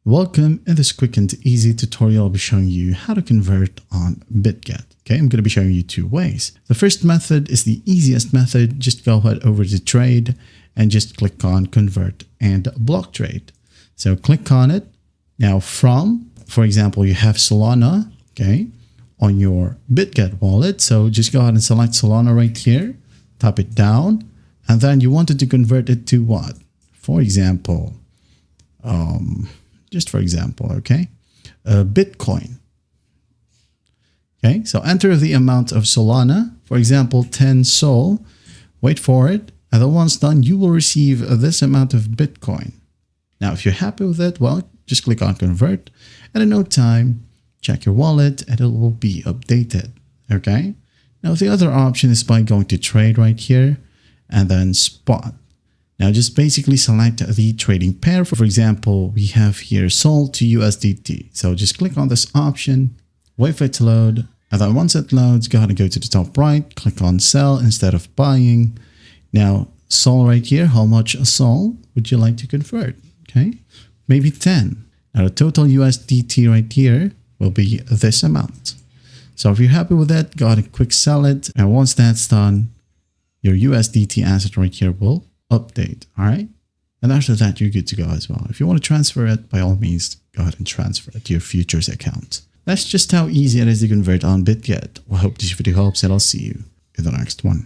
Welcome. In this quick and easy tutorial, I'll be showing you how to convert on Bitget. Okay, I'm going to be showing you two ways. The first method is the easiest method. Just go ahead over to trade and just click on convert and block trade. So click on it. Now for example, you have Solana, okay, on your Bitget wallet. So just go ahead and select Solana right here, tap it down, and then you wanted to convert it to what? For example, okay, Bitcoin. Okay, so enter the amount of Solana, for example, 10 Sol, wait for it, and then once done, you will receive this amount of Bitcoin. Now, if you're happy with it, well, just click on convert, and in no time, check your wallet and it will be updated. Okay, now the other option is by going to trade right here and then spot. Now just basically select the trading pair. For example, we have here Sol to USDT. So just click on this option, wait for it to load, and then once it loads, go ahead and go to the top right, click on sell instead of buying. Now Sol right here, how much Sol would you like to convert? Okay, maybe 10. Now the total USDT right here will be this amount. So if you're happy with that, go ahead and quick sell it. And once that's done, your USDT asset right here will update. All right. And after that, you're good to go as well. If you want to transfer it, by all means, go ahead and transfer it to your futures account. That's just how easy it is to convert on Bitget. I hope this video helps and I'll see you in the next one.